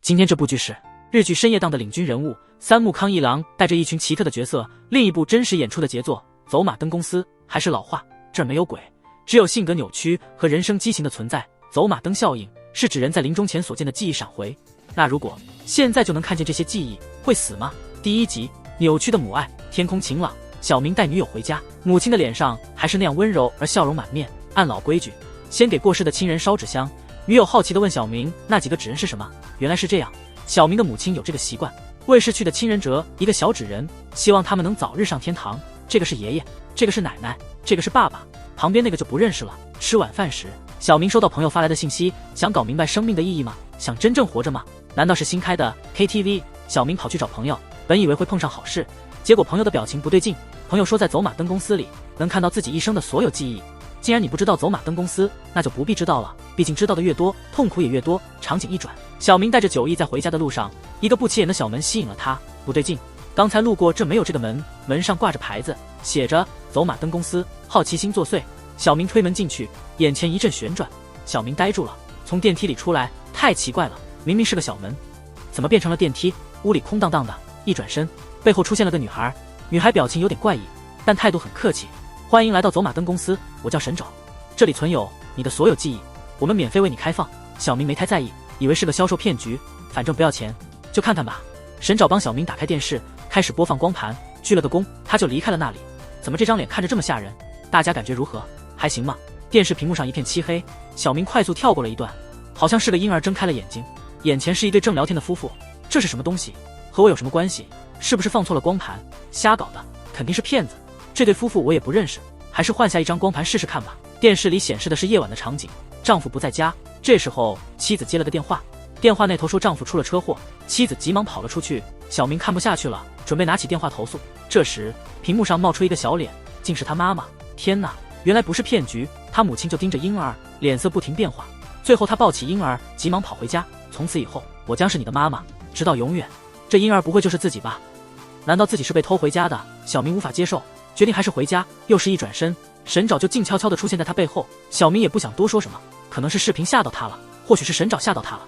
今天这部剧是日剧深夜档的领军人物三木康一郎带着一群奇特的角色，另一部真实演出的杰作《走马灯公司》。还是老话，这儿没有鬼，只有性格扭曲和人生畸形的存在。走马灯效应是指人在临终前所见的记忆闪回。那如果现在就能看见这些记忆，会死吗？第一集，扭曲的母爱。天空晴朗，小明带女友回家，母亲的脸上还是那样温柔而笑容满面。按老规矩，先给过世的亲人烧纸香。女友好奇地问小明，那几个纸人是什么？原来是这样，小明的母亲有这个习惯，为逝去的亲人折一个小纸人，希望他们能早日上天堂。这个是爷爷，这个是奶奶，这个是爸爸，旁边那个就不认识了。吃晚饭时，小明收到朋友发来的信息，想搞明白生命的意义吗？想真正活着吗？难道是新开的 KTV？ 小明跑去找朋友，本以为会碰上好事，结果朋友的表情不对劲。朋友说在走马灯公司里能看到自己一生的所有记忆。既然你不知道走马灯公司，那就不必知道了，毕竟知道的越多，痛苦也越多。场景一转，小明带着酒意在回家的路上，一个不起眼的小门吸引了他。不对劲，刚才路过这没有这个门，门上挂着牌子，写着走马灯公司。好奇心作祟，小明推门进去，眼前一阵旋转，小明呆住了。从电梯里出来，太奇怪了，明明是个小门，怎么变成了电梯？屋里空荡荡的，一转身，背后出现了个女孩，女孩表情有点怪异，但态度很客气。欢迎来到走马灯公司，我叫沈找，这里存有你的所有记忆，我们免费为你开放。小明没太在意，以为是个销售骗局，反正不要钱，就看看吧。沈找帮小明打开电视，开始播放光盘，鞠了个躬，他就离开了那里。怎么这张脸看着这么吓人？大家感觉如何？还行吗？电视屏幕上一片漆黑，小明快速跳过了一段，好像是个婴儿睁开了眼睛，眼前是一对正聊天的夫妇。这是什么东西？和我有什么关系？是不是放错了光盘？瞎搞的，肯定是骗子。这对夫妇我也不认识，还是换下一张光盘试试看吧。电视里显示的是夜晚的场景，丈夫不在家。这时候妻子接了个电话，电话那头说丈夫出了车祸，妻子急忙跑了出去。小明看不下去了，准备拿起电话投诉。这时屏幕上冒出一个小脸，竟是他妈妈。天哪，原来不是骗局，他母亲就盯着婴儿，脸色不停变化。最后他抱起婴儿，急忙跑回家。从此以后，我将是你的妈妈，直到永远。这婴儿不会就是自己吧？难道自己是被偷回家的？小明无法接受，决定还是回家。又是一转身，沈找就静悄悄地出现在他背后。小明也不想多说什么，可能是视频吓到他了，或许是沈找吓到他了。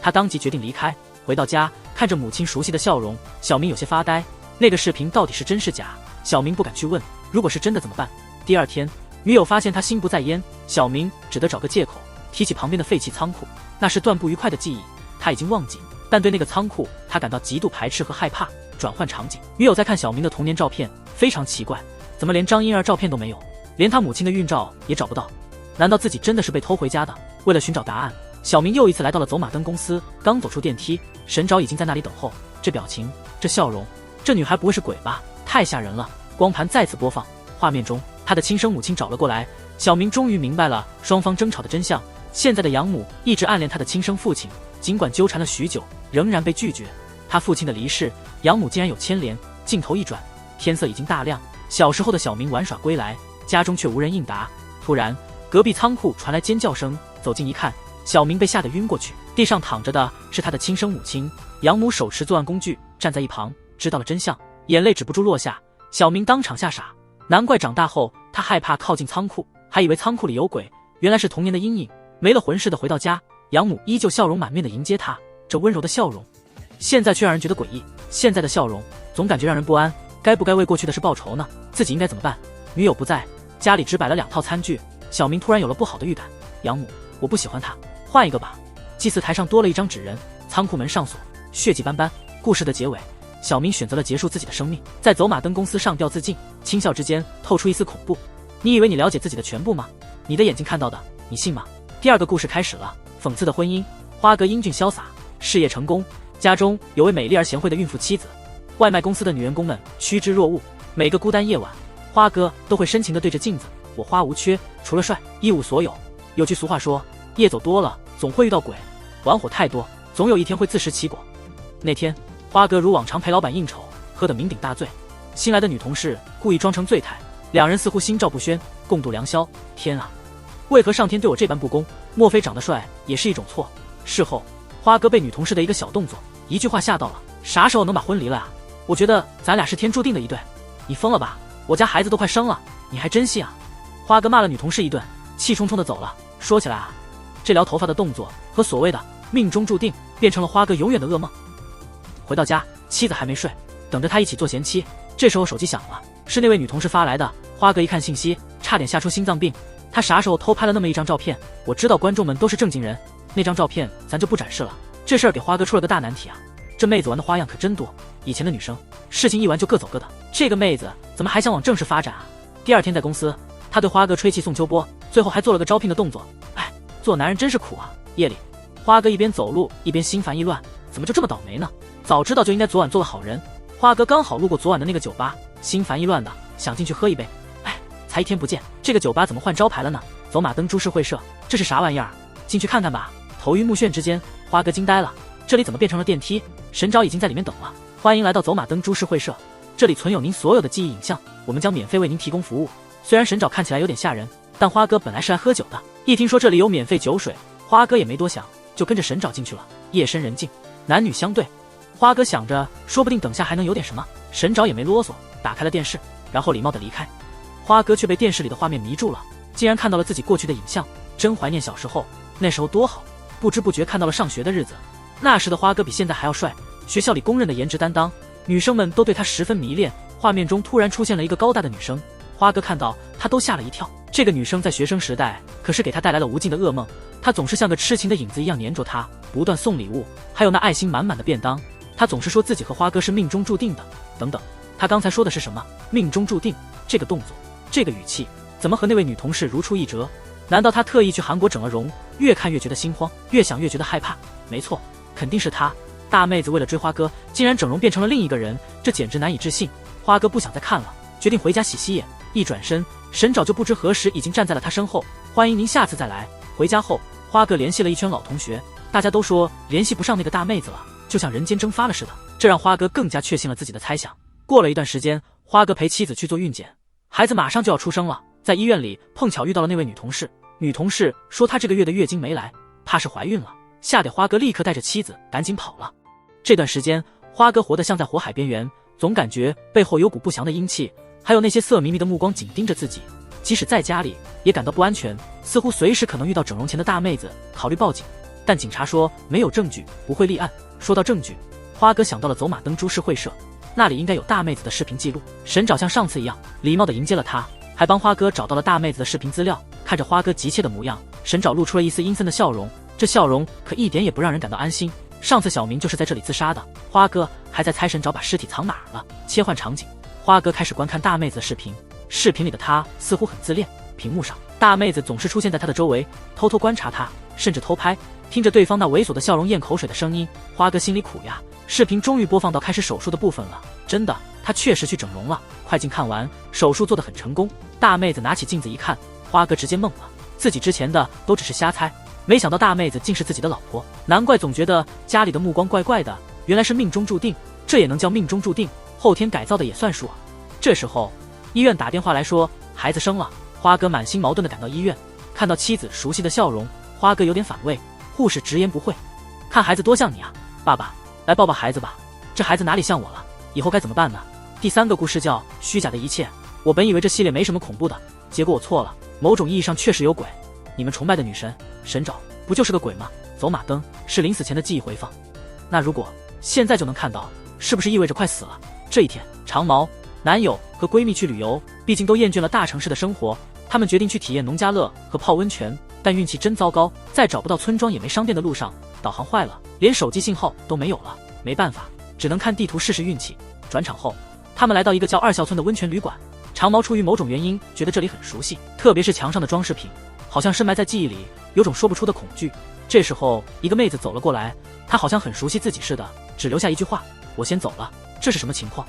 他当即决定离开。回到家，看着母亲熟悉的笑容，小明有些发呆。那个视频到底是真是假？小明不敢去问，如果是真的怎么办？第二天，女友发现他心不在焉，小明只得找个借口提起旁边的废弃仓库。那是段不愉快的记忆，他已经忘记，但对那个仓库他感到极度排斥和害怕。转换场景，女友在看小明的童年照片，非常奇怪，怎么连张婴儿照片都没有，连他母亲的孕照也找不到？难道自己真的是被偷回家的？为了寻找答案，小明又一次来到了走马灯公司。刚走出电梯，沈找已经在那里等候。这表情，这笑容，这女孩不会是鬼吧？太吓人了！光盘再次播放，画面中他的亲生母亲找了过来。小明终于明白了双方争吵的真相。现在的养母一直暗恋他的亲生父亲，尽管纠缠了许久，仍然被拒绝。他父亲的离世，养母竟然有牵连。镜头一转，天色已经大亮。小时候的小明玩耍归来，家中却无人应答。突然，隔壁仓库传来尖叫声，走近一看，小明被吓得晕过去。地上躺着的是他的亲生母亲，养母手持作案工具，站在一旁，知道了真相，眼泪止不住落下。小明当场吓傻，难怪长大后他害怕靠近仓库，还以为仓库里有鬼，原来是童年的阴影。没了魂似的回到家，养母依旧笑容满面的迎接他，这温柔的笑容现在却让人觉得诡异。现在的笑容总感觉让人不安，该不该为过去的事报仇呢？自己应该怎么办？女友不在，家里只摆了2套餐具。小明突然有了不好的预感，养母，我不喜欢他，换一个吧。祭祀台上多了一张纸人，仓库门上锁，血迹斑斑。故事的结尾，小明选择了结束自己的生命，在走马灯公司上吊自尽，轻笑之间透出一丝恐怖。你以为你了解自己的全部吗？你的眼睛看到的，你信吗？第二个故事开始了。讽刺的婚姻，花哥英俊潇洒，事业成功，家中有位美丽而贤惠的孕妇妻子。外卖公司的女员工们趋之若鹜，每个孤单夜晚，花哥都会深情地对着镜子，我花无缺，除了帅一无所有。有句俗话说，夜走多了总会遇到鬼，玩火太多总有一天会自食其果。那天花哥如往常陪老板应酬，喝得酩酊大醉。新来的女同事故意装成醉态，两人似乎心照不宣，共度良宵。天啊，为何上天对我这般不公？莫非长得帅也是一种错？事后花哥被女同事的一个小动作，一句话吓到了。啥时候能把婚离了啊？我觉得咱俩是天注定的一对。你疯了吧？我家孩子都快生了，你还真信啊？花哥骂了女同事一顿，气冲冲的走了。说起来啊，这撩头发的动作和所谓的命中注定变成了花哥永远的噩梦。回到家，妻子还没睡，等着他一起做贤妻。这时候手机响了，是那位女同事发来的。花哥一看信息，差点吓出心脏病。他啥时候偷拍了那么一张照片？我知道观众们都是正经人，那张照片咱就不展示了。这事儿给花哥出了个大难题啊！这妹子玩的花样可真多。以前的女生，事情一完就各走各的，这个妹子怎么还想往正式发展啊？第二天在公司，他对花哥吹气送秋波，最后还做了个招聘的动作。哎，做男人真是苦啊！夜里，花哥一边走路一边心烦意乱，怎么就这么倒霉呢？早知道就应该昨晚做个好人。花哥刚好路过昨晚的那个酒吧，心烦意乱的想进去喝一杯。哎，才1天不见，这个酒吧怎么换招牌了呢？走马灯株式会社，这是啥玩意儿？进去看看吧。头晕目眩之间，花哥惊呆了，这里怎么变成了电梯？沈沼已经在里面等了。欢迎来到走马灯株式会社，这里存有您所有的记忆影像，我们将免费为您提供服务。虽然沈沼看起来有点吓人，但花哥本来是爱喝酒的，一听说这里有免费酒水，花哥也没多想，就跟着沈沼进去了。夜深人静，男女相对，花哥想着说不定等下还能有点什么。沈沼也没啰嗦，打开了电视，然后礼貌地离开。花哥却被电视里的画面迷住了，竟然看到了自己过去的影像，真怀念小时候，那时候多好。不知不觉看到了上学的日子，那时的花哥比现在还要帅，学校里公认的颜值担当，女生们都对他十分迷恋。画面中突然出现了一个高大的女生，花哥看到她都吓了一跳。这个女生在学生时代可是给他带来了无尽的噩梦，她总是像个痴情的影子一样黏着他，不断送礼物，还有那爱心满满的便当。她总是说自己和花哥是命中注定的。等等，她刚才说的是什么？命中注定？这个动作，这个语气，怎么和那位女同事如出一辙？难道她特意去韩国整了容？越看越觉得心慌，越想越觉得害怕。没错，肯定是她。大妹子为了追花哥，竟然整容变成了另一个人，这简直难以置信。花哥不想再看了，决定回家洗洗眼。一转身，沈沼就不知何时已经站在了他身后。欢迎您下次再来。回家后，花哥联系了一圈老同学，大家都说联系不上那个大妹子了，就像人间蒸发了似的。这让花哥更加确信了自己的猜想。过了一段时间，花哥陪妻子去做孕检，孩子马上就要出生了。在医院里碰巧遇到了那位女同事，女同事说她这个月的月经没来，怕是怀孕了，吓得花哥立刻带着妻子赶紧跑了。这段时间，花哥活得像在火海边缘，总感觉背后有股不祥的阴气，还有那些色迷迷的目光紧盯着自己。即使在家里，也感到不安全，似乎随时可能遇到整容前的大妹子。考虑报警，但警察说没有证据，不会立案。说到证据，花哥想到了走马灯株式会社，那里应该有大妹子的视频记录。沈沼像上次一样，礼貌地迎接了他，还帮花哥找到了大妹子的视频资料。看着花哥急切的模样，沈沼露出了一丝阴森的笑容，这笑容可一点也不让人感到安心。上次小明就是在这里自杀的，花哥还在猜沈沼把尸体藏哪儿了。切换场景，花哥开始观看大妹子的视频，视频里的她似乎很自恋，屏幕上大妹子总是出现在她的周围，偷偷观察她，甚至偷拍。听着对方那猥琐的笑容、咽口水的声音，花哥心里苦呀。视频终于播放到开始手术的部分了，真的，她确实去整容了。快进看完，手术做得很成功。大妹子拿起镜子一看，花哥直接懵了，自己之前的都只是瞎猜，没想到大妹子竟是自己的老婆，难怪总觉得家里的目光怪怪的，原来是命中注定。这也能叫命中注定？后天改造的也算数啊。这时候医院打电话来说孩子生了，花哥满心矛盾地赶到医院，看到妻子熟悉的笑容，花哥有点反胃。护士直言不讳，看孩子多像你啊，爸爸，来抱抱孩子吧。这孩子哪里像我了？以后该怎么办呢？第3个故事叫虚假的一切。我本以为这系列没什么恐怖的，结果我错了，某种意义上确实有鬼。你们崇拜的女神沈沼不就是个鬼吗？走马灯是临死前的记忆回放，那如果现在就能看到，是不是意味着快死了？这一天，长毛、男友和闺蜜去旅游，毕竟都厌倦了大城市的生活，他们决定去体验农家乐和泡温泉。但运气真糟糕，在找不到村庄也没商店的路上，导航坏了，连手机信号都没有了。没办法，只能看地图试试运气。转场后，他们来到一个叫二校村的温泉旅馆。长毛出于某种原因觉得这里很熟悉，特别是墙上的装饰品，好像深埋在记忆里，有种说不出的恐惧。这时候，一个妹子走了过来，她好像很熟悉自己似的，只留下一句话：“我先走了。”这是什么情况？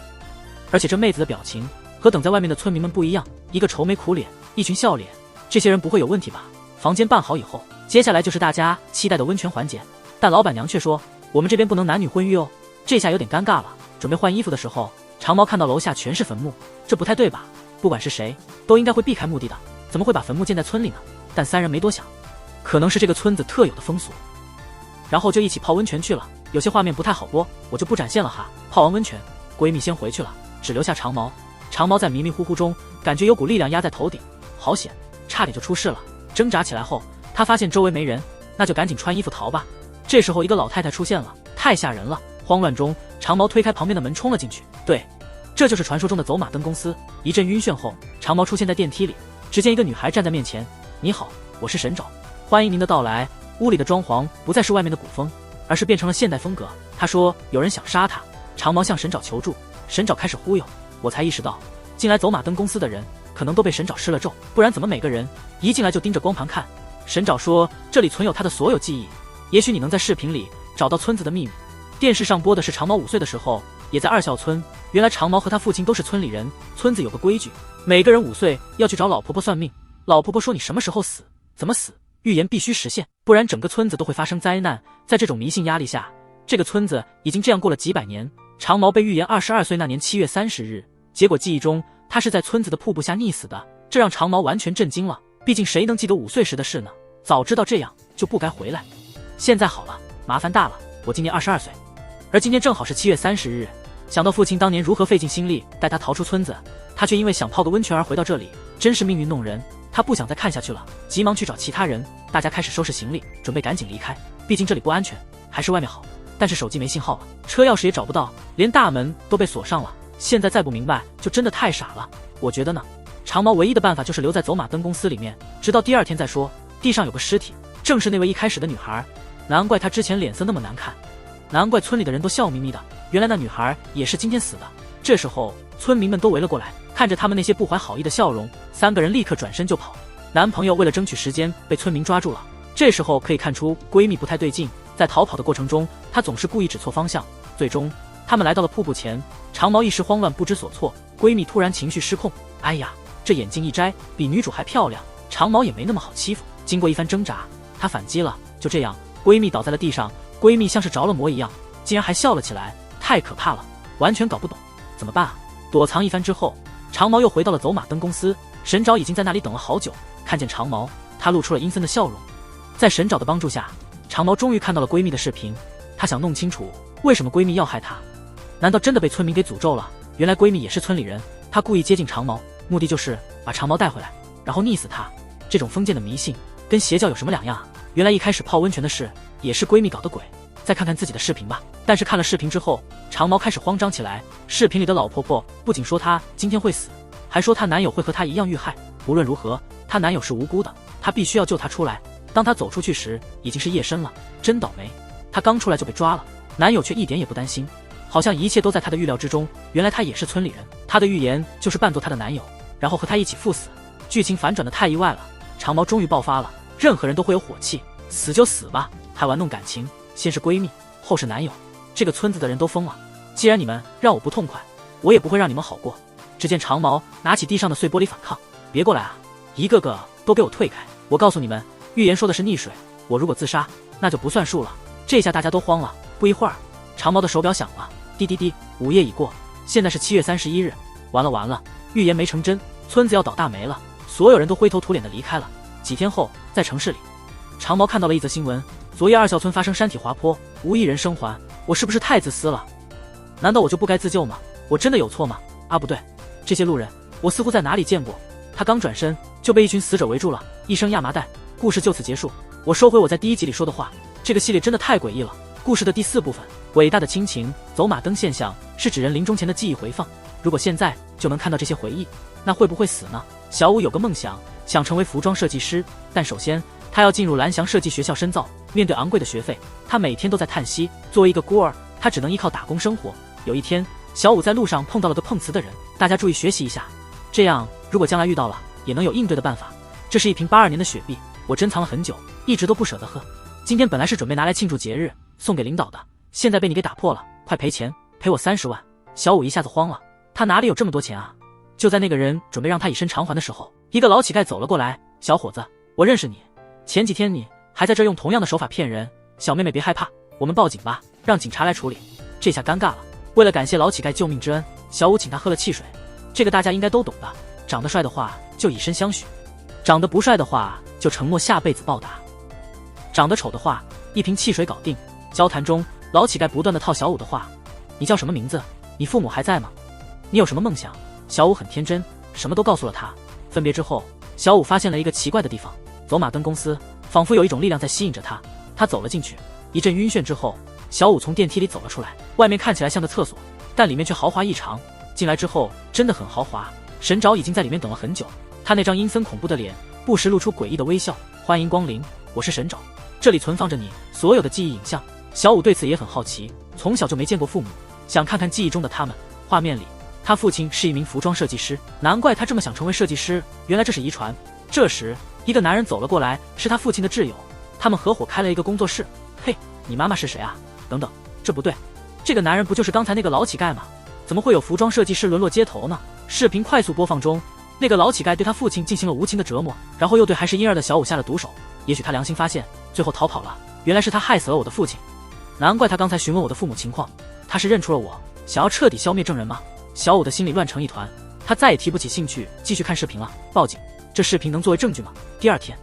而且这妹子的表情和等在外面的村民们不一样，一个愁眉苦脸，一群笑脸。这些人不会有问题吧？房间办好以后，接下来就是大家期待的温泉环节，但老板娘却说我们这边不能男女混浴哦。这下有点尴尬了。准备换衣服的时候，长毛看到楼下全是坟墓，这不太对吧？不管是谁，都应该会避开墓地的，怎么会把坟墓建在村里呢？但3人没多想，可能是这个村子特有的风俗，然后就一起泡温泉去了。有些画面不太好播，我就不展现了哈。泡完温泉，闺蜜先回去了，只留下长毛。长毛在迷迷糊糊中，感觉有股力量压在头顶，好险，差点就出事了。挣扎起来后，他发现周围没人，那就赶紧穿衣服逃吧。这时候一个老太太出现了，太吓人了！慌乱中，长毛推开旁边的门冲了进去。对，这就是传说中的走马灯公司。一阵晕眩后，长毛出现在电梯里，只见一个女孩站在面前。你好，我是神爪，欢迎您的到来。屋里的装潢不再是外面的古风，而是变成了现代风格。他说有人想杀他，长毛向神爪求助，神爪开始忽悠。我才意识到，进来走马灯公司的人可能都被神爪施了咒，不然怎么每个人一进来就盯着光盘看？神爪说这里存有他的所有记忆，也许你能在视频里找到村子的秘密。电视上播的是长毛5岁的时候，也在二校村。原来长毛和他父亲都是村里人，村子有个规矩，每个人5岁要去找老婆婆算命。老婆婆说你什么时候死，怎么死，预言必须实现，不然整个村子都会发生灾难。在这种迷信压力下，这个村子已经这样过了几百年。长毛被预言22岁那年7月30日，结果记忆中他是在村子的瀑布下溺死的，这让长毛完全震惊了。毕竟谁能记得5岁时的事呢？早知道这样就不该回来。现在好了，麻烦大了，我今年22岁，而今天正好是7月30日。想到父亲当年如何费尽心力带他逃出村子，他却因为想泡个温泉而回到这里，真是命运弄人。他不想再看下去了，急忙去找其他人。大家开始收拾行李，准备赶紧离开，毕竟这里不安全，还是外面好。但是手机没信号了，车钥匙也找不到，连大门都被锁上了。现在再不明白，就真的太傻了。我觉得呢，长毛唯一的办法就是留在走马灯公司里面，直到第2天再说。地上有个尸体，正是那位一开始的女孩，难怪她之前脸色那么难看，难怪村里的人都笑眯眯的。原来那女孩也是今天死的。这时候村民们都围了过来，看着他们那些不怀好意的笑容，3个人立刻转身就跑。男朋友为了争取时间被村民抓住了。这时候可以看出闺蜜不太对劲，在逃跑的过程中，她总是故意指错方向。最终他们来到了瀑布前，长毛一时慌乱不知所措，闺蜜突然情绪失控。哎呀，这眼镜一摘比女主还漂亮，长毛也没那么好欺负。经过一番挣扎，她反击了。就这样，闺蜜倒在了地上，闺蜜像是着了魔一样，竟然还笑了起来，太可怕了，完全搞不懂怎么办啊。躲藏一番之后，长毛又回到了走马灯公司。神爪已经在那里等了好久，看见长毛，他露出了阴森的笑容。在神爪的帮助下，长毛终于看到了闺蜜的视频。她想弄清楚为什么闺蜜要害她，难道真的被村民给诅咒了？原来闺蜜也是村里人，她故意接近长毛，目的就是把长毛带回来，然后溺死他。这种封建的迷信跟邪教有什么两样啊？原来一开始泡温泉的事也是闺蜜搞的鬼。再看看自己的视频吧。但是看了视频之后，长毛开始慌张起来。视频里的老婆婆不仅说她今天会死，还说她男友会和她一样遇害。无论如何，她男友是无辜的，她必须要救他出来。当她走出去时，已经是夜深了，真倒霉。她刚出来就被抓了，男友却一点也不担心，好像一切都在她的预料之中。原来她也是村里人，她的预言就是扮作她的男友，然后和她一起赴死。剧情反转的太意外了，长毛终于爆发了。任何人都会有火气，死就死吧，还玩弄感情，先是闺蜜，后是男友，这个村子的人都疯了。既然你们让我不痛快，我也不会让你们好过。只见长毛拿起地上的碎玻璃反抗，别过来啊，一个个都给我退开。我告诉你们，预言说的是溺水，我如果自杀，那就不算数了。这下大家都慌了。不一会儿，长毛的手表响了，滴滴滴，午夜已过，现在是7月31日。完了完了，预言没成真，村子要倒大霉了。所有人都灰头土脸的离开了。几天后，在城市里，长毛看到了一则新闻，昨夜2校村发生山体滑坡，无一人生还。我是不是太自私了？难道我就不该自救吗？我真的有错吗？啊，不对，这些路人我似乎在哪里见过。他刚转身就被一群死者围住了，一声亚麻袋。故事就此结束。我收回我在第1集里说的话，这个系列真的太诡异了。故事的第4部分，伟大的亲情走马灯现象，是指人临终前的记忆回放。如果现在就能看到这些回忆，那会不会死呢？小五有个梦想，想成为服装设计师，但首先他要进入蓝翔设计学校深造。面对昂贵的学费，他每天都在叹息。作为一个孤儿，他只能依靠打工生活。有一天，小五在路上碰到了个碰瓷的人，大家注意学习一下，这样如果将来遇到了，也能有应对的办法。这是一瓶82年的雪碧，我珍藏了很久，一直都不舍得喝。今天本来是准备拿来庆祝节日，送给领导的，现在被你给打破了，快赔钱，赔我30万。小五一下子慌了，他哪里有这么多钱啊？就在那个人准备让他以身偿还的时候，一个老乞丐走了过来。小伙子，我认识你，前几天你还在这儿用同样的手法骗人。小妹妹别害怕，我们报警吧，让警察来处理。这下尴尬了。为了感谢老乞丐救命之恩，小五请他喝了汽水。这个大家应该都懂的，长得帅的话就以身相许，长得不帅的话就承诺下辈子报答，长得丑的话一瓶汽水搞定。交谈中，老乞丐不断的套小五的话，你叫什么名字？你父母还在吗？你有什么梦想？小五很天真，什么都告诉了他。分别之后，小五发现了一个奇怪的地方，走马灯公司仿佛有一种力量在吸引着他。他走了进去，一阵晕眩之后，小五从电梯里走了出来。外面看起来像个厕所，但里面却豪华异常。进来之后真的很豪华。神爪已经在里面等了很久，他那张阴森恐怖的脸不时露出诡异的微笑。欢迎光临，我是神爪，这里存放着你所有的记忆影像。小五对此也很好奇，从小就没见过父母，想看看记忆中的他们。画面里，他父亲是一名服装设计师，难怪他这么想成为设计师，原来这是遗传。这时，一个男人走了过来，是他父亲的挚友，他们合伙开了一个工作室。嘿，你妈妈是谁啊？等等，这不对，这个男人不就是刚才那个老乞丐吗？怎么会有服装设计师沦落街头呢？视频快速播放中，那个老乞丐对他父亲进行了无情的折磨，然后又对还是婴儿的小五下了毒手。也许他良心发现，最后逃跑了。原来是他害死了我的父亲，难怪他刚才询问我的父母情况。他是认出了我，想要彻底消灭证人吗？小五的心里乱成一团，他再也提不起兴趣继续看视频了。报警，这视频能作为证据吗？第二天，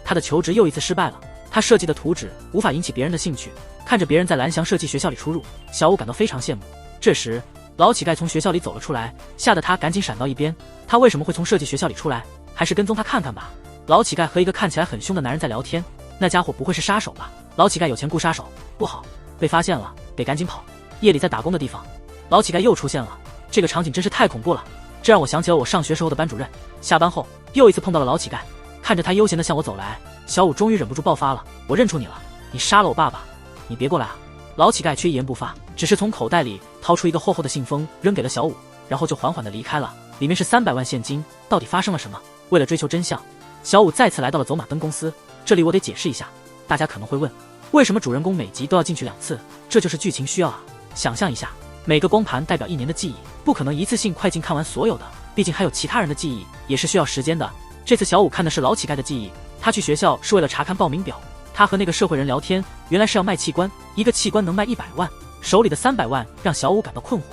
他的求职又一次失败了。他设计的图纸无法引起别人的兴趣，看着别人在蓝翔设计学校里出入，小五感到非常羡慕。这时，老乞丐从学校里走了出来，吓得他赶紧闪到一边。他为什么会从设计学校里出来？还是跟踪他看看吧。老乞丐和一个看起来很凶的男人在聊天，那家伙不会是杀手吧？老乞丐有钱雇杀手，不好，被发现了，得赶紧跑。夜里在打工的地方，老乞丐又出现了，这个场景真是太恐怖了，这让我想起了我上学时候的班主任。下班后又一次碰到了老乞丐，看着他悠闲地向我走来，小五终于忍不住爆发了：我认出你了，你杀了我爸爸，你别过来啊！老乞丐却一言不发，只是从口袋里掏出一个厚厚的信封扔给了小五，然后就缓缓地离开了，里面是300万现金。到底发生了什么？为了追求真相，小五再次来到了走马灯公司。这里我得解释一下，大家可能会问，为什么主人公每集都要进去2次？这就是剧情需要啊。想象一下，每个光盘代表1年的记忆，不可能一次性快进看完所有的，毕竟还有其他人的记忆，也是需要时间的。这次小五看的是老乞丐的记忆，他去学校是为了查看报名表，他和那个社会人聊天，原来是要卖器官，一个器官能卖100万，手里的300万让小五感到困惑。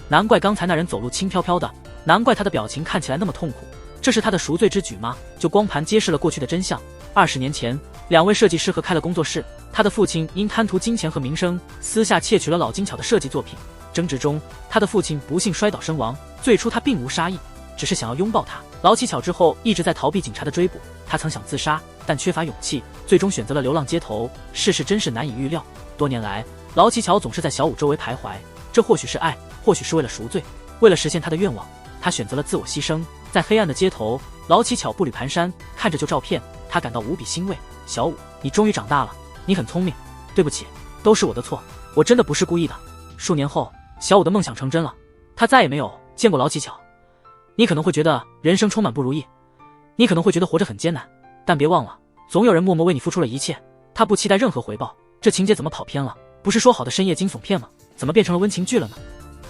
难怪刚才那人走路轻飘飘的，难怪他的表情看起来那么痛苦，这是他的赎罪之举吗？就光盘揭示了过去的真相。20年前，2位设计师合开了工作室，他的父亲因贪图金钱和名声，私下窃取了老精巧的设计作品。争执中，他的父亲不幸摔倒身亡。最初他并无杀意，只是想要拥抱他。老乞巧之后一直在逃避警察的追捕，他曾想自杀，但缺乏勇气，最终选择了流浪街头。世事真是难以预料。多年来，老乞巧总是在小五周围徘徊，这或许是爱，或许是为了赎罪。为了实现他的愿望，他选择了自我牺牲。在黑暗的街头，老乞巧步履蹒跚，看着旧照片，他感到无比欣慰。小五，你终于长大了，你很聪明。对不起，都是我的错，我真的不是故意的。数年后，小五的梦想成真了，他再也没有见过老乞巧。你可能会觉得人生充满不如意，你可能会觉得活着很艰难，但别忘了，总有人默默为你付出了一切，他不期待任何回报。这情节怎么跑偏了？不是说好的深夜惊悚片吗？怎么变成了温情剧了呢？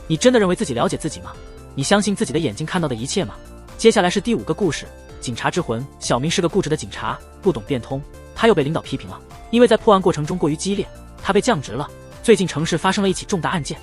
你真的认为自己了解自己吗？你相信自己的眼睛看到的一切吗？接下来是第5个故事，警察之魂。小明是个固执的警察，不懂变通，他又被领导批评了，因为在破案过程中过于激烈，他被降职了。最近城市发生了一起重大案件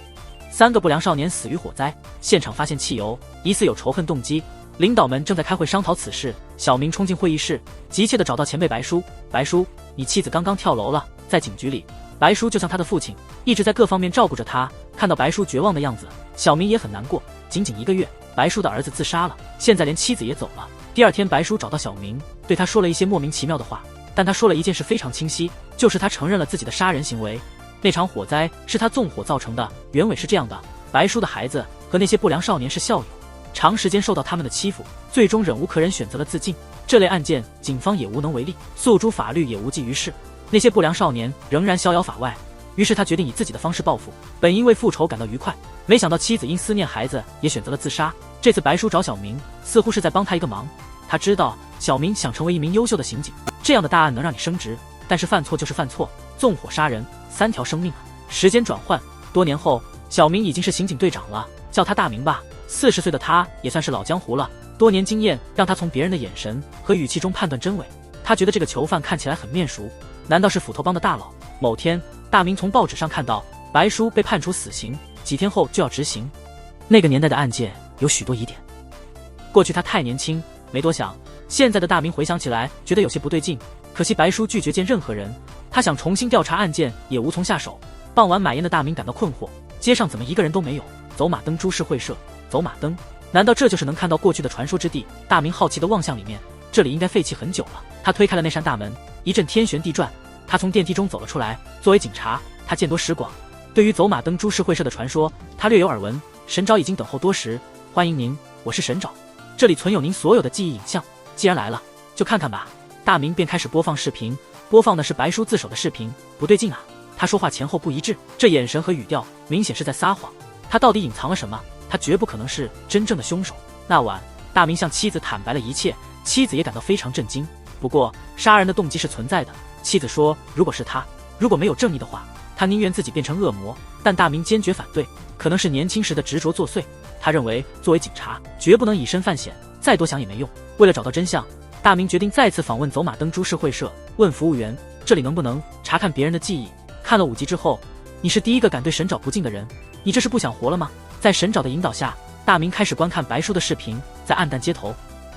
，3个不良少年死于火灾，现场发现汽油，疑似有仇恨动机。领导们正在开会商讨此事，小明冲进会议室，急切地找到前辈白叔。白叔，你妻子刚刚跳楼了，在警局里。白叔就像他的父亲，一直在各方面照顾着他。看到白叔绝望的样子，小明也很难过。仅仅1个月，白叔的儿子自杀了，现在连妻子也走了。第2天，白叔找到小明，对他说了一些莫名其妙的话，但他说了一件事非常清晰，就是他承认了自己的杀人行为。那场火灾是他纵火造成的。原委是这样的，白叔的孩子和那些不良少年是校友，长时间受到他们的欺负，最终忍无可忍选择了自尽。这类案件警方也无能为力，诉诸法律也无济于事，那些不良少年仍然逍遥法外。于是他决定以自己的方式报复，本因为复仇感到愉快，没想到妻子因思念孩子也选择了自杀。这次白叔找小明，似乎是在帮他一个忙。他知道小明想成为一名优秀的刑警，这样的大案能让你升职，但是犯错就是犯错，纵火杀人，3条生命啊！时间转换，多年后，小明已经是刑警队长了，叫他大明吧。40岁的他也算是老江湖了，多年经验让他从别人的眼神和语气中判断真伪。他觉得这个囚犯看起来很面熟，难道是斧头帮的大佬？某天，大明从报纸上看到白叔被判处死刑，几天后就要执行。那个年代的案件有许多疑点，过去他太年轻，没多想。现在的大明回想起来，觉得有些不对劲。可惜白叔拒绝见任何人，他想重新调查案件，也无从下手。傍晚买烟的大明感到困惑，街上怎么一个人都没有？走马灯株式会社，走马灯，难道这就是能看到过去的传说之地？大明好奇地望向里面，这里应该废弃很久了。他推开了那扇大门，一阵天旋地转，他从电梯中走了出来。作为警察，他见多识广，对于走马灯株式会社的传说，他略有耳闻。神爪已经等候多时，欢迎您，我是神爪，这里存有您所有的记忆影像。既然来了，就看看吧。大明便开始播放视频，播放的是白叔自首的视频。不对劲啊，他说话前后不一致，这眼神和语调明显是在撒谎。他到底隐藏了什么？他绝不可能是真正的凶手。那晚，大明向妻子坦白了一切，妻子也感到非常震惊。不过，杀人的动机是存在的。妻子说，如果是他，如果没有正义的话，他宁愿自己变成恶魔。但大明坚决反对，可能是年轻时的执着作祟。他认为，作为警察，绝不能以身犯险，再多想也没用。为了找到真相，大明决定再次访问走马灯株式会社，问服务员，这里能不能查看别人的记忆？看了5集之后，你是第一个敢对神爪不敬的人，你这是不想活了吗？在神爪的引导下，大明开始观看白叔的视频。在暗淡街头，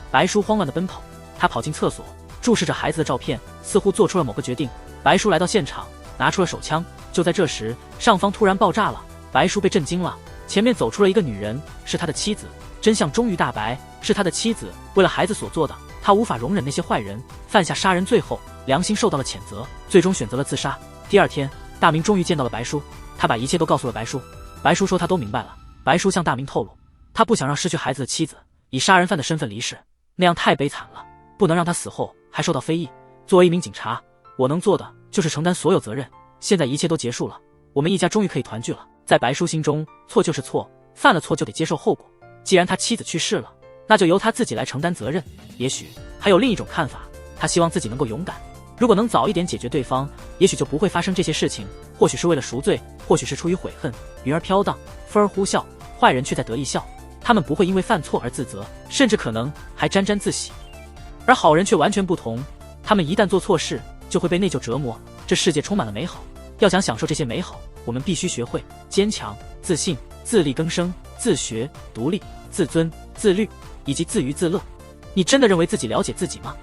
白叔慌乱地奔跑，他跑进厕所，注视着孩子的照片，似乎做出了某个决定。白叔来到现场，拿出了手枪。就在这时，上方突然爆炸了，白叔被震惊了。前面走出了一个女人，是他的妻子。真相终于大白，是他的妻子为了孩子所做的。他无法容忍那些坏人，犯下杀人罪后，良心受到了谴责，最终选择了自杀。第二天，大明终于见到了白叔，他把一切都告诉了白叔。白叔说他都明白了。白叔向大明透露，他不想让失去孩子的妻子以杀人犯的身份离世，那样太悲惨了，不能让他死后还受到非议。作为一名警察，我能做的就是承担所有责任。现在一切都结束了，我们一家终于可以团聚了。在白叔心中，错就是错，犯了错就得接受后果。既然他妻子去世了，那就由他自己来承担责任。也许还有另一种看法，他希望自己能够勇敢。如果能早一点解决对方，也许就不会发生这些事情。或许是为了赎罪，或许是出于悔恨。云儿飘荡，风儿呼啸，坏人却在得意笑。他们不会因为犯错而自责，甚至可能还沾沾自喜。而好人却完全不同，他们一旦做错事，就会被内疚折磨。这世界充满了美好，要想享受这些美好，我们必须学会坚强、自信、自力更生、自学、独立、自尊、自律，以及自娱自乐。你真的认为自己了解自己吗？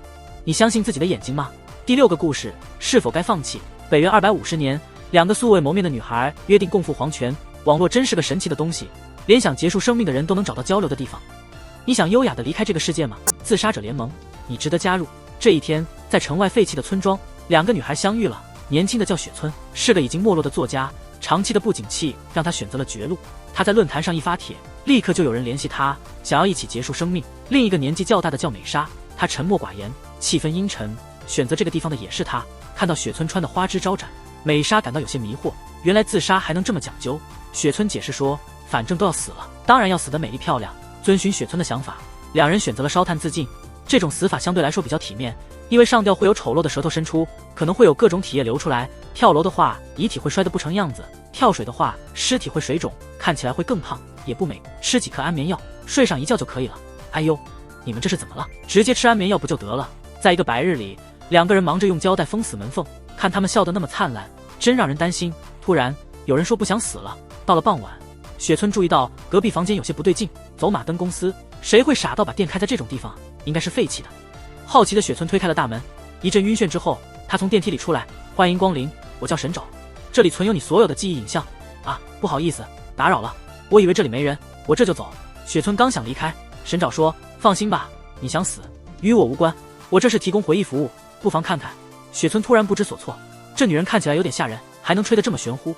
你相信自己的眼睛吗？第6个故事，是否该放弃？北元250年，2个素未谋面的女孩约定共赴黄泉。网络真是个神奇的东西，连想结束生命的人都能找到交流的地方。你想优雅地离开这个世界吗？自杀者联盟，你值得加入。这一天，在城外废弃的村庄，2个女孩相遇了。年轻的叫雪村，是个已经没落的作家，长期的不景气让她选择了绝路。她在论坛上一发帖，立刻就有人联系她，想要一起结束生命。另一个年纪较大的叫美莎，她沉默寡言，气氛阴沉。选择这个地方的也是她。看到雪村穿的花枝招展，美莎感到有些迷惑，原来自杀还能这么讲究。雪村解释说，反正都要死了，当然要死得美丽漂亮。遵循雪村的想法，2人选择了烧炭自尽。这种死法相对来说比较体面，因为上吊会有丑陋的舌头伸出，可能会有各种体液流出来。跳楼的话，遗体会摔得不成样子；跳水的话，尸体会水肿，看起来会更胖，也不美。吃几颗安眠药，睡上一觉就可以了。哎呦，你们这是怎么了？直接吃安眠药不就得了？在一个白日里，2个人忙着用胶带封死门缝，看他们笑得那么灿烂，真让人担心。突然，有人说不想死了。到了傍晚，雪村注意到隔壁房间有些不对劲。走马灯公司，谁会傻到把店开在这种地方？应该是废弃的。好奇的雪村推开了大门，一阵晕眩之后，他从电梯里出来。欢迎光临，我叫神爪，这里存有你所有的记忆影像。啊，不好意思，打扰了，我以为这里没人，我这就走。雪村刚想离开，神爪说，放心吧，你想死与我无关，我这是提供回忆服务，不妨看看。雪村突然不知所措，这女人看起来有点吓人，还能吹得这么玄乎。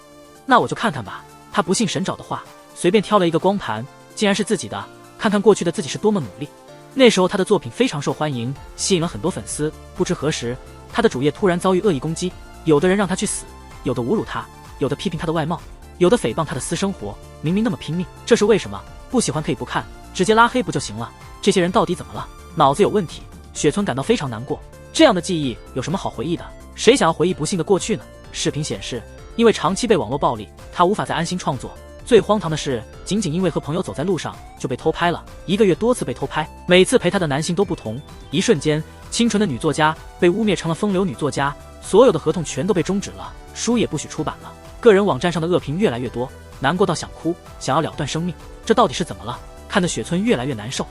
那我就看看吧。他不信神爪的话，随便挑了一个光盘，竟然是自己的，看看过去的自己是多么努力。那时候他的作品非常受欢迎，吸引了很多粉丝。不知何时，他的主页突然遭遇恶意攻击，有的人让他去死，有的侮辱他，有的批评他的外貌，有的诽谤他的私生活。明明那么拼命，这是为什么？不喜欢可以不看，直接拉黑不就行了？这些人到底怎么了？脑子有问题？雪村感到非常难过。这样的记忆有什么好回忆的？谁想要回忆不幸的过去呢？视频显示，因为长期被网络暴力，他无法再安心创作。最荒唐的是，仅仅因为和朋友走在路上就被偷拍了，1个月多次被偷拍，每次陪他的男性都不同。一瞬间，清纯的女作家被污蔑成了风流女作家，所有的合同全都被终止了，书也不许出版了。个人网站上的恶评越来越多，难过到想哭，想要了断生命。这到底是怎么了？看得雪村越来越难受。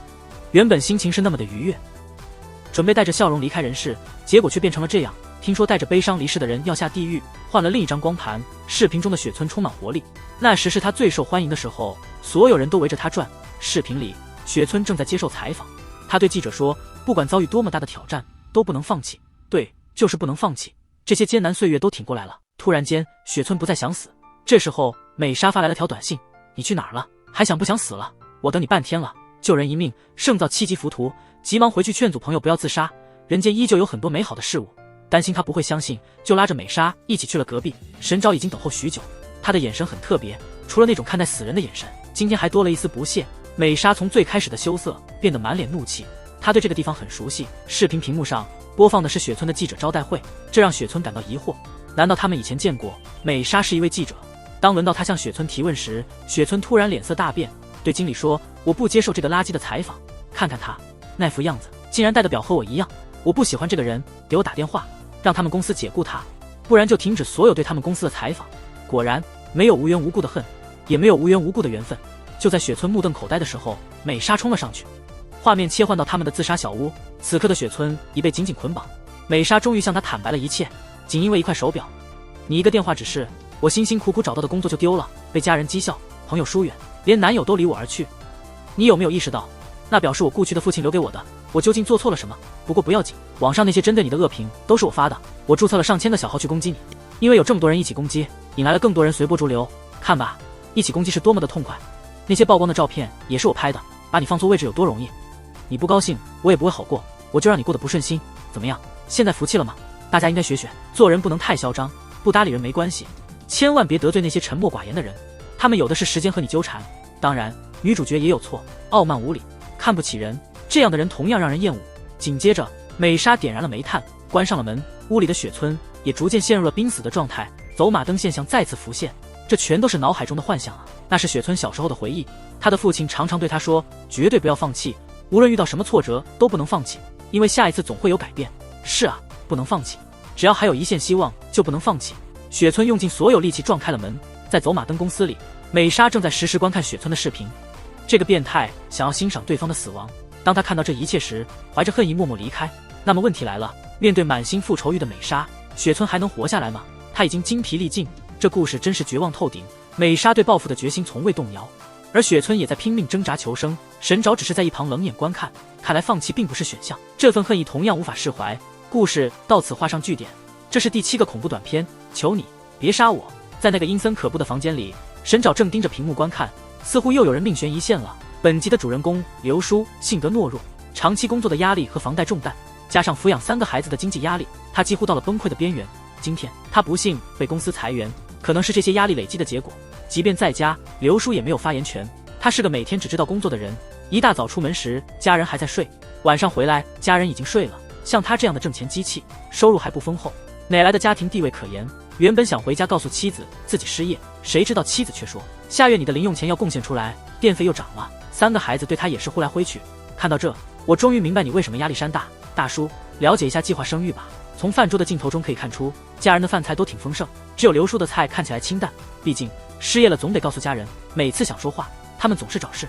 原本心情是那么的愉悦，准备带着笑容离开人世，结果却变成了这样。听说带着悲伤离世的人要下地狱，换了另一张光盘。视频中的雪村充满活力，那时是他最受欢迎的时候，所有人都围着他转。视频里，雪村正在接受采访，他对记者说，不管遭遇多么大的挑战，都不能放弃。对，就是不能放弃。这些艰难岁月都挺过来了。突然间，雪村不再想死。这时候，美莎发来了条短信：“你去哪儿了？还想不想死了？我等你半天了。”救人一命，胜造七级浮屠，急忙回去劝阻朋友不要自杀。人间依旧有很多美好的事物，担心他不会相信，就拉着美莎一起去了隔壁。神沼已经等候许久，他的眼神很特别，除了那种看待死人的眼神，今天还多了一丝不屑。美莎从最开始的羞涩变得满脸怒气，她对这个地方很熟悉。视频屏幕上播放的是雪村的记者招待会，这让雪村感到疑惑，难道他们以前见过？美莎是一位记者。当轮到他向雪村提问时，雪村突然脸色大变，对经理说：“我不接受这个垃圾的采访，看看他那副样子，竟然戴的表和我一样，我不喜欢这个人，给我打电话，让他们公司解雇他，不然就停止所有对他们公司的采访。”果然，没有无缘无故的恨，也没有无缘无故的缘分。就在雪村目瞪口呆的时候，美莎冲了上去。画面切换到他们的自杀小屋，此刻的雪村已被紧紧捆绑。美莎终于向他坦白了一切，仅因为一块手表。你一个电话指示，我辛辛苦苦找到的工作就丢了，被家人讥笑，朋友疏远，连男友都离我而去。你有没有意识到，那表是我故去的父亲留给我的？我究竟做错了什么？不过不要紧，网上那些针对你的恶评都是我发的，我注册了上千个小号去攻击你，因为有这么多人一起攻击，引来了更多人随波逐流。看吧，一起攻击是多么的痛快。那些曝光的照片也是我拍的，把你放错位置有多容易？你不高兴，我也不会好过，我就让你过得不顺心，怎么样？现在服气了吗？大家应该学学，做人不能太嚣张，不搭理人没关系，千万别得罪那些沉默寡言的人，他们有的是时间和你纠缠。当然，女主角也有错，傲慢无礼，看不起人，这样的人同样让人厌恶。紧接着，美莎点燃了煤炭，关上了门，屋里的雪村也逐渐陷入了濒死的状态，走马灯现象再次浮现，这全都是脑海中的幻想啊！那是雪村小时候的回忆，他的父亲常常对他说，绝对不要放弃，无论遇到什么挫折都不能放弃，因为下一次总会有改变。是啊，不能放弃，只要还有一线希望就不能放弃。雪村用尽所有力气撞开了门，在走马灯公司里，美莎正在实时观看雪村的视频。这个变态想要欣赏对方的死亡，当他看到这一切时，怀着恨意默默离开。那么问题来了，面对满心复仇欲的美莎，雪村还能活下来吗？他已经精疲力尽，这故事真是绝望透顶。美莎对报复的决心从未动摇，而雪村也在拼命挣扎求生，神沼只是在一旁冷眼观看，看来放弃并不是选项。这份恨意同样无法释怀。故事到此画上句点。这是第7个恐怖短片，求你别杀我。在那个阴森可怖的房间里，神沼正盯着屏幕观看，似乎又有人命悬一线了。本集的主人公刘叔性格懦弱，长期工作的压力和房贷重担，加上抚养3个孩子的经济压力，他几乎到了崩溃的边缘。今天他不幸被公司裁员，可能是这些压力累积的结果。即便在家，刘叔也没有发言权。他是个每天只知道工作的人，一大早出门时家人还在睡，晚上回来家人已经睡了。像他这样的挣钱机器，收入还不丰厚，哪来的家庭地位可言？原本想回家告诉妻子自己失业，谁知道妻子却说，下月你的零用钱要贡献出来，电费又涨了，3个孩子对他也是呼来挥去。看到这，我终于明白你为什么压力山大。大叔，了解一下计划生育吧。从饭桌的镜头中可以看出，家人的饭菜都挺丰盛，只有刘叔的菜看起来清淡。毕竟失业了总得告诉家人，每次想说话他们总是找事。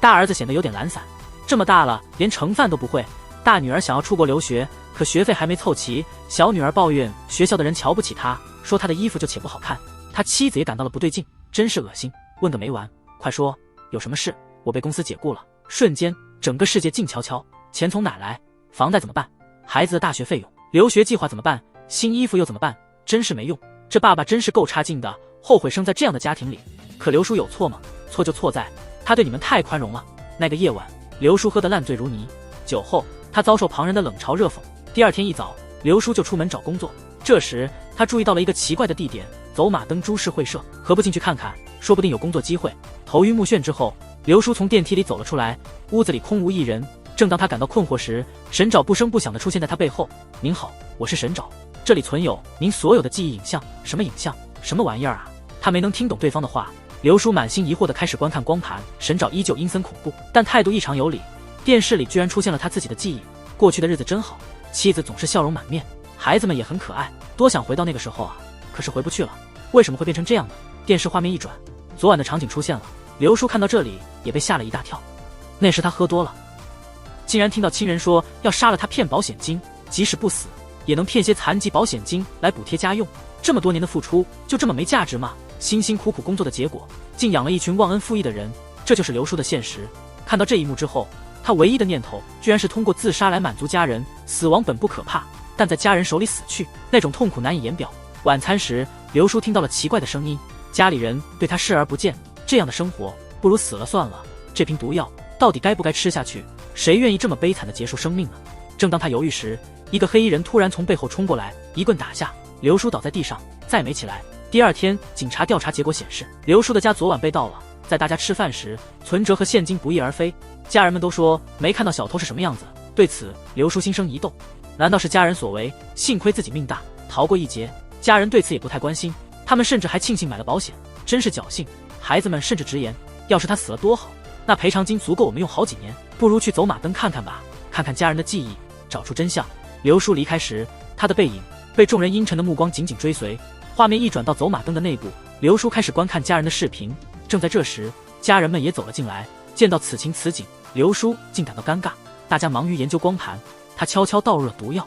大儿子显得有点懒散，这么大了连盛饭都不会。大女儿想要出国留学，可学费还没凑齐。小女儿抱怨学校的人瞧不起她，说她的衣服就且不好看。他妻子也感到了不对劲，真是恶心，问个没完。快说，有什么事？我被公司解雇了。瞬间整个世界静悄悄。钱从哪来？房贷怎么办？孩子的大学费用？留学计划怎么办？新衣服又怎么办？真是没用，这爸爸真是够差劲的，后悔生在这样的家庭里。可刘叔有错吗？错就错在他对你们太宽容了。那个夜晚，刘叔喝得烂醉如泥，酒后他遭受旁人的冷嘲热讽。第二天一早，刘叔就出门找工作。这时他注意到了一个奇怪的地点，走马灯株式会社，何不进去看看，说不定有工作机会。头晕目眩之后，刘叔从电梯里走了出来，屋子里空无一人。正当他感到困惑时，神沼不声不响地出现在他背后。您好，我是神沼，这里存有您所有的记忆影像。什么影像？什么玩意儿啊？他没能听懂对方的话。刘叔满心疑惑地开始观看光盘，神沼依旧阴森恐怖，但态度异常有礼。电视里居然出现了他自己的记忆，过去的日子真好，妻子总是笑容满面，孩子们也很可爱，多想回到那个时候啊，可是回不去了。为什么会变成这样呢？电视画面一转，昨晚的场景出现了。刘叔看到这里也被吓了一大跳，那时他喝多了，竟然听到亲人说要杀了他骗保险金，即使不死也能骗些残疾保险金来补贴家用。这么多年的付出就这么没价值吗？辛辛苦苦工作的结果竟养了一群忘恩负义的人，这就是刘叔的现实。看到这一幕之后，他唯一的念头居然是通过自杀来满足家人。死亡本不可怕，但在家人手里死去，那种痛苦难以言表。晚餐时，刘叔听到了奇怪的声音，家里人对他视而不见，这样的生活不如死了算了。这瓶毒药到底该不该吃下去？谁愿意这么悲惨的结束生命呢？正当他犹豫时，一个黑衣人突然从背后冲过来，一棍打下，刘叔倒在地上，再没起来。第二天，警察调查结果显示，刘叔的家昨晚被盗了，在大家吃饭时，存折和现金不翼而飞。家人们都说没看到小偷是什么样子，对此刘叔心生疑窦，难道是家人所为？幸亏自己命大，逃过一劫。家人对此也不太关心，他们甚至还庆幸买了保险，真是侥幸。孩子们甚至直言，要是他死了多好，那赔偿金足够我们用好几年，不如去走马灯看看吧，看看家人的记忆，找出真相。刘叔离开时，他的背影被众人阴沉的目光紧紧追随。画面一转到走马灯的内部，刘叔开始观看家人的视频。正在这时，家人们也走了进来，见到此情此景，刘叔竟感到尴尬。大家忙于研究光盘，他悄悄倒入了毒药。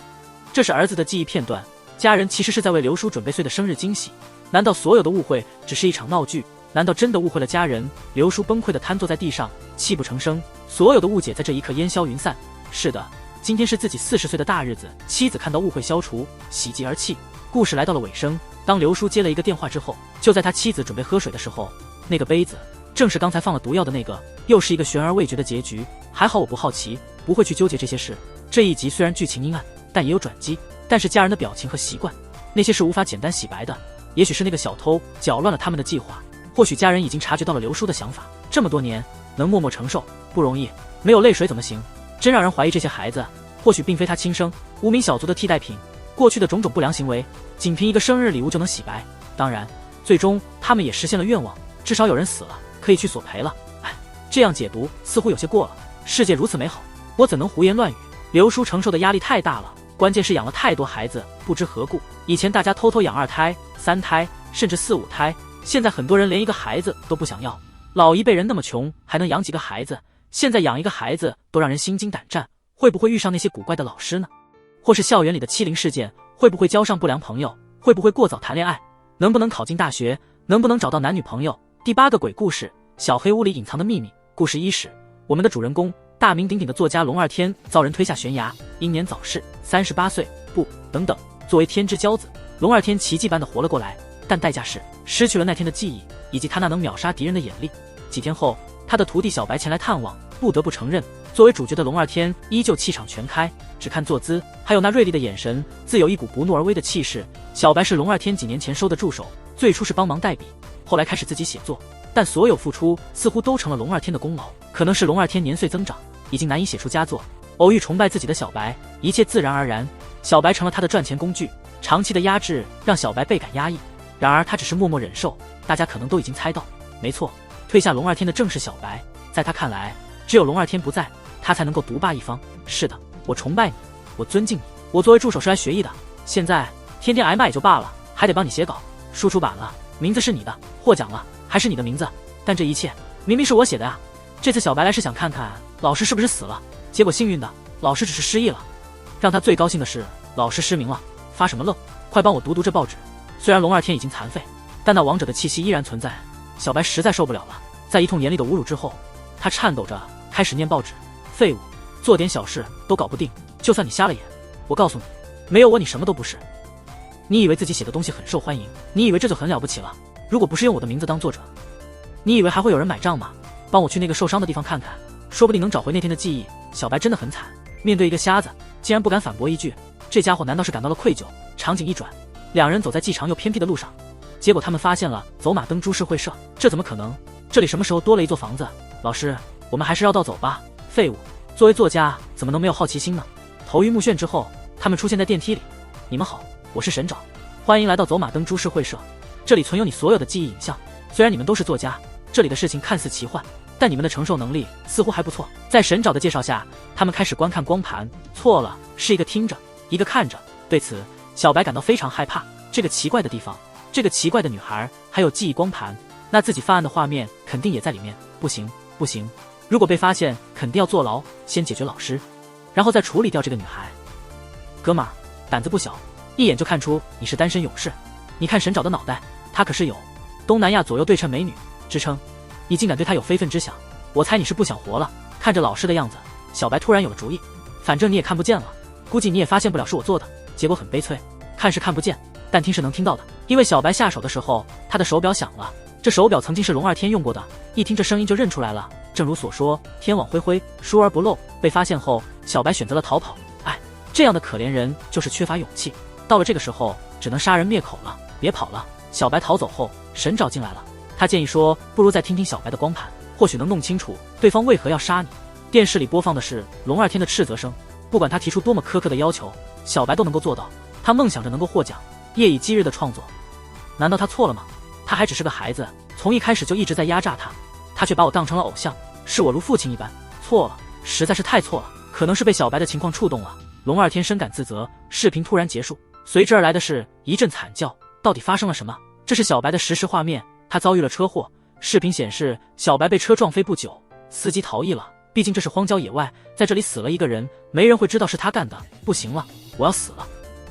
这是儿子的记忆片段，家人其实是在为刘叔准备岁的生日惊喜。难道所有的误会只是一场闹剧？难道真的误会了家人？刘叔崩溃地瘫坐在地上，泣不成声。所有的误解在这一刻烟消云散。是的，今天是自己40岁的大日子。妻子看到误会消除，喜极而泣。故事来到了尾声。当刘叔接了一个电话之后，就在他妻子准备喝水的时候，那个杯子正是刚才放了毒药的那个。又是一个悬而未决的结局。还好我不好奇，不会去纠结这些事。这一集虽然剧情阴暗，但也有转机。但是家人的表情和习惯，那些是无法简单洗白的。也许是那个小偷搅乱了他们的计划，或许家人已经察觉到了刘叔的想法。这么多年能默默承受不容易，没有泪水怎么行？真让人怀疑这些孩子或许并非他亲生，无名小卒的替代品。过去的种种不良行为，仅凭一个生日礼物就能洗白。当然，最终他们也实现了愿望，至少有人死了，可以去索赔了。哎，这样解读似乎有些过了。世界如此美好，我怎能胡言乱语？刘叔承受的压力太大了，关键是养了太多孩子，不知何故。以前大家偷偷养2胎、3胎，甚至4、5胎，现在很多人连一个孩子都不想要。老一辈人那么穷，还能养几个孩子？现在养一个孩子都让人心惊胆战，会不会遇上那些古怪的老师呢？或是校园里的欺凌事件？会不会交上不良朋友？会不会过早谈恋爱？能不能考进大学？能不能找到男女朋友？第8个鬼故事：小黑屋里隐藏的秘密。故事伊始，我们的主人公大名鼎鼎的作家龙二天遭人推下悬崖，英年早逝，38岁。不，等等，作为天之骄子，龙二天奇迹般的活了过来，但代价是失去了那天的记忆，以及他那能秒杀敌人的眼力。几天后，他的徒弟小白前来探望，不得不承认，作为主角的龙二天依旧气场全开，只看坐姿，还有那锐利的眼神，自有一股不怒而威的气势。小白是龙二天几年前收的助手，最初是帮忙代笔，后来开始自己写作，但所有付出似乎都成了龙二天的功劳。可能是龙二天年岁增长，已经难以写出佳作，偶遇崇拜自己的小白，一切自然而然，小白成了他的赚钱工具。长期的压制让小白倍感压抑，然而他只是默默忍受。大家可能都已经猜到，没错，退下龙二天的正是小白。在他看来，只有龙二天不在，他才能够独霸一方。是的，我崇拜你，我尊敬你，我作为助手是来学艺的，现在天天挨骂也就罢了，还得帮你写稿，书出版了，名字是你的，获奖了还是你的名字，但这一切明明是我写的啊。这次小白来是想看看老师是不是死了，结果幸运的老师只是失忆了。让他最高兴的是老师失明了，发什么愣？快帮我读读这报纸。虽然龙二天已经残废，但那王者的气息依然存在。小白实在受不了了，在一通严厉的侮辱之后，他颤抖着开始念报纸。废物，做点小事都搞不定，就算你瞎了眼，我告诉你，没有我你什么都不是。你以为自己写的东西很受欢迎，你以为这就很了不起了？如果不是用我的名字当作者，你以为还会有人买账吗？帮我去那个受伤的地方看看，说不定能找回那天的记忆。小白真的很惨，面对一个瞎子，竟然不敢反驳一句，这家伙难道是感到了愧疚？场景一转，两人走在既长又偏僻的路上，结果他们发现了走马灯株式会社。这怎么可能？这里什么时候多了一座房子？老师，我们还是绕道走吧。废物，作为作家怎么能没有好奇心呢？头晕目眩之后，他们出现在电梯里。你们好，我是神爪，欢迎来到走马灯株式会社，这里存有你所有的记忆影像。虽然你们都是作家，这里的事情看似奇幻，但你们的承受能力似乎还不错。在神爪的介绍下，他们开始观看光盘。错了，是一个听着，一个看着。对此，小白感到非常害怕。这个奇怪的地方，这个奇怪的女孩，还有记忆光盘，那自己犯案的画面肯定也在里面。不行，不行，如果被发现，肯定要坐牢。先解决老师，然后再处理掉这个女孩。哥们儿，胆子不小，一眼就看出你是单身勇士。你看神爪的脑袋，他可是有东南亚左右对称美女之称，你竟敢对他有非分之想，我猜你是不想活了。看着老师的样子，小白突然有了主意，反正你也看不见了，估计你也发现不了是我做的，结果很悲催，看是看不见，但听是能听到的。因为小白下手的时候，他的手表响了，这手表曾经是龙二天用过的，一听这声音就认出来了。正如所说，天网恢恢，疏而不漏。被发现后，小白选择了逃跑。哎，这样的可怜人就是缺乏勇气，到了这个时候，只能杀人灭口了。别跑了！小白逃走后，沈沼进来了，他建议说，不如再听听小白的光盘，或许能弄清楚对方为何要杀你。电视里播放的是龙二天的斥责声，不管他提出多么苛刻的要求，小白都能够做到。他梦想着能够获奖，夜以继日的创作。难道他错了吗？他还只是个孩子，从一开始就一直在压榨他，他却把我当成了偶像，视我如父亲一般。错了，实在是太错了。可能是被小白的情况触动了，龙二天深感自责。视频突然结束，随之而来的是一阵惨叫。到底发生了什么？这是小白的实时画面，他遭遇了车祸。视频显示，小白被车撞飞不久，司机逃逸了。毕竟这是荒郊野外，在这里死了一个人，没人会知道是他干的。不行了，我要死了！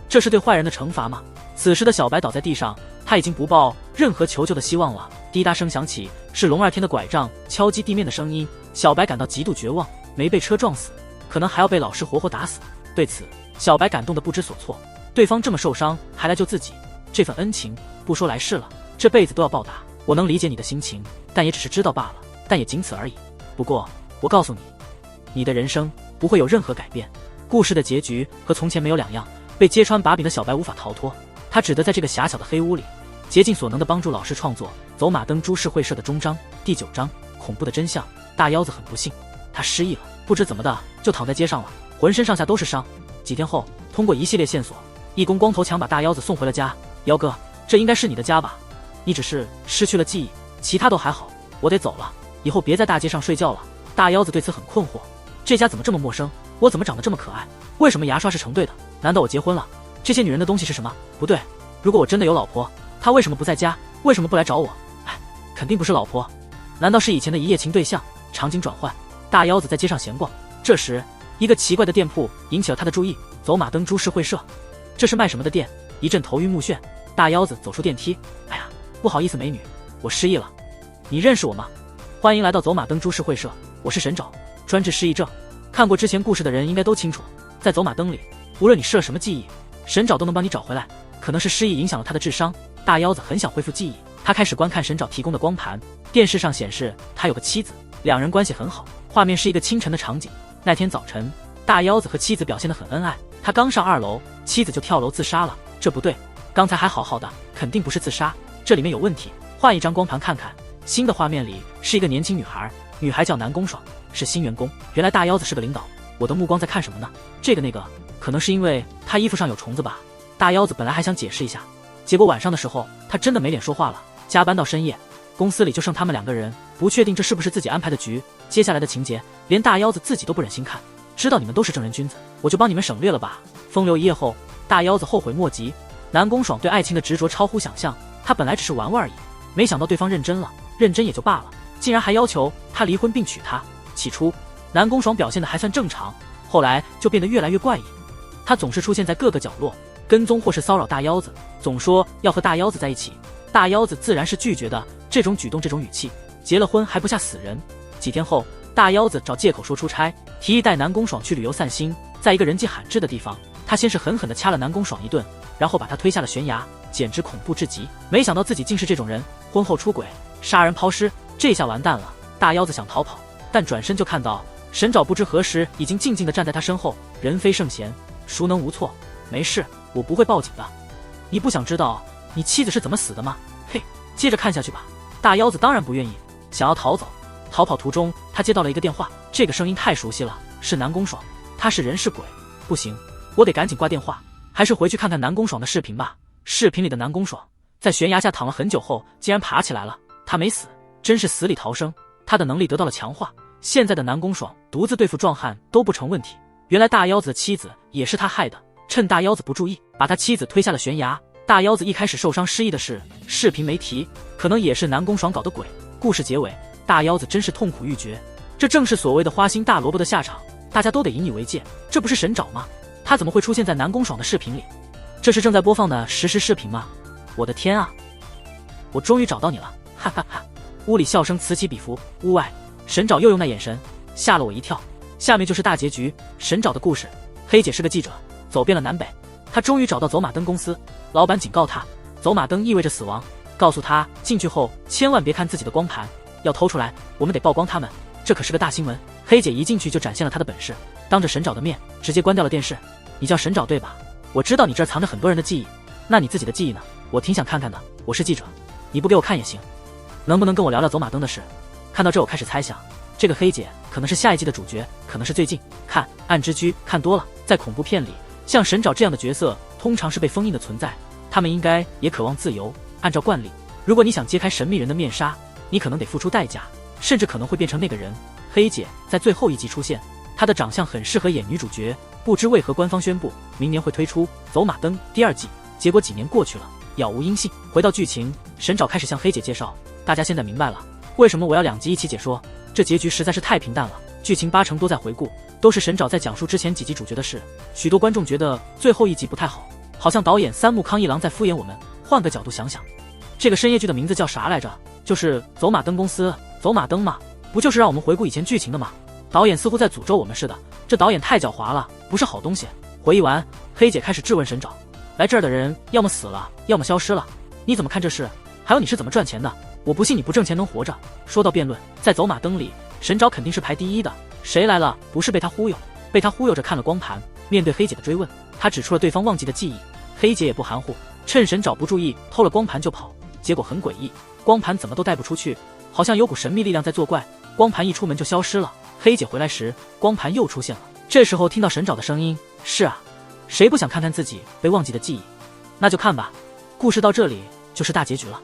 这是对坏人的惩罚吗？此时的小白倒在地上，他已经不抱任何求救的希望了。滴答声响起，是龙二天的拐杖敲击地面的声音。小白感到极度绝望，没被车撞死，可能还要被老师活活打死。对此，小白感动得不知所措。对方这么受伤，还来救自己，这份恩情不说来世了，这辈子都要报答。我能理解你的心情，但也只是知道罢了，但也仅此而已。不过，我告诉你，你的人生不会有任何改变。故事的结局和从前没有两样，被揭穿把柄的小白无法逃脱，他只得在这个狭小的黑屋里，竭尽所能地帮助老师创作。走马灯株式会社的终章第9章，恐怖的真相。大腰子很不幸，他失忆了，不知怎么的就躺在街上了，浑身上下都是伤。几天后，通过一系列线索，义工光头强把大腰子送回了家。腰哥，这应该是你的家吧？你只是失去了记忆，其他都还好。我得走了，以后别在大街上睡觉了。大腰子对此很困惑，这家怎么这么陌生？我怎么长得这么可爱？为什么牙刷是成对的？难道我结婚了？这些女人的东西是什么？不对，如果我真的有老婆，她为什么不在家？为什么不来找我？哎，肯定不是老婆，难道是以前的一夜情对象？场景转换，大腰子在街上闲逛，这时一个奇怪的店铺引起了他的注意。走马灯株式会社，这是卖什么的店？一阵头晕目眩，大腰子走出电梯。哎呀，不好意思美女，我失忆了，你认识我吗？欢迎来到走马灯株式会社，我是沈沼，专治失忆症。看过之前故事的人应该都清楚，在走马灯里，无论你失了什么记忆，沈沼都能帮你找回来。可能是失忆影响了他的智商，大腰子很想恢复记忆，他开始观看沈沼提供的光盘。电视上显示他有个妻子，两人关系很好。画面是一个清晨的场景，那天早晨，大腰子和妻子表现得很恩爱。他刚上2楼，妻子就跳楼自杀了。这不对，刚才还好好的，肯定不是自杀，这里面有问题。换一张光盘看看。新的画面里是一个年轻女孩，女孩叫南宫爽，是新员工。原来大腰子是个领导。我的目光在看什么呢？这个那个，可能是因为他衣服上有虫子吧。大腰子本来还想解释一下，结果晚上的时候他真的没脸说话了。加班到深夜，公司里就剩他们2个人，不确定这是不是自己安排的局。接下来的情节连大腰子自己都不忍心看，知道你们都是正人君子，我就帮你们省略了吧。风流一夜后，大腰子后悔莫及。南宫爽对爱情的执着超乎想象，他本来只是玩玩而已，没想到对方认真了，认真也就罢了，竟然还要求他离婚并娶她。起初南宫爽表现的还算正常，后来就变得越来越怪异。他总是出现在各个角落，跟踪或是骚扰大腰子，总说要和大腰子在一起。大腰子自然是拒绝的，这种举动这种语气，结了婚还不吓死人。几天后，大腰子找借口说出差，提议带南宫爽去旅游散心。在一个人迹罕至的地方，他先是狠狠地掐了南宫爽一顿，然后把他推下了悬崖，简直恐怖至极。没想到自己竟是这种人，婚后出轨，杀人抛尸，这下完蛋了。大腰子想逃跑，但转身就看到沈沼不知何时已经静静地站在他身后。人非圣贤，孰能无错？没事，我不会报警的。你不想知道你妻子是怎么死的吗？嘿，接着看下去吧。大腰子当然不愿意，想要逃走。逃跑途中，他接到了一个电话，这个声音太熟悉了，是南宫爽。他是人是鬼？不行，我得赶紧挂电话，还是回去看看南宫爽的视频吧。视频里的南宫爽在悬崖下躺了很久后，竟然爬起来了。他没死，真是死里逃生。他的能力得到了强化，现在的南宫爽独自对付壮汉都不成问题。原来大腰子的妻子也是他害的，趁大腰子不注意，把他妻子推下了悬崖。大腰子一开始受伤失忆的事，视频没提，可能也是南宫爽搞的鬼。故事结尾，大腰子真是痛苦欲绝，这正是所谓的花心大萝卜的下场，大家都得引以为戒。这不是沈沼吗？他怎么会出现在南宫爽的视频里？这是正在播放的实时视频吗？我的天啊，我终于找到你了，哈哈哈！屋里笑声此起彼伏，屋外沈沼又用那眼神吓了我一跳。下面就是大结局，沈沼的故事。黑姐是个记者，走遍了南北，他终于找到走马灯公司，老板警告他，走马灯意味着死亡，告诉他进去后千万别看自己的光盘，要偷出来，我们得曝光他们，这可是个大新闻。黑姐一进去就展现了她的本事，当着沈沼的面直接关掉了电视。你叫沈沼对吧？我知道你这儿藏着很多人的记忆，那你自己的记忆呢？我挺想看看的，我是记者，你不给我看也行。能不能跟我聊聊走马灯的事？看到这我开始猜想，这个黑姐可能是下一季的主角，可能是最近看《暗之居》看多了，在恐怖片里，像沈沼这样的角色通常是被封印的存在，他们应该也渴望自由。按照惯例，如果你想揭开神秘人的面纱，你可能得付出代价，甚至可能会变成那个人。黑姐在最后一集出现，她的长相很适合演女主角，不知为何官方宣布明年会推出《走马灯》第2季，结果几年过去了，杳无音信。回到剧情，沈沼开始向黑姐介绍，大家现在明白了为什么我要2集一起解说，这结局实在是太平淡了，剧情80%多在回顾，都是沈沼在讲述之前几集主角的事。许多观众觉得最后一集不太好，好像导演三木康一郎在敷衍我们。换个角度想想，这个深夜剧的名字叫啥来着？就是走马灯公司，走马灯嘛，不就是让我们回顾以前剧情的吗？导演似乎在诅咒我们似的，这导演太狡猾了，不是好东西。回忆完，黑姐开始质问沈沼，来这儿的人要么死了，要么消失了，你怎么看这事？还有你是怎么赚钱的？我不信你不挣钱能活着。说到辩论，在走马灯里，沈沼肯定是排第一的，谁来了不是被他忽悠？被他忽悠着看了光盘。面对黑姐的追问，他指出了对方忘记的记忆，黑姐也不含糊，趁沈沼不注意偷了光盘就跑，结果很诡异，光盘怎么都带不出去，好像有股神秘力量在作怪，光盘一出门就消失了。黑姐回来时，光盘又出现了，这时候听到沈沼的声音，是啊，谁不想看看自己被忘记的记忆？那就看吧。故事到这里就是大结局了。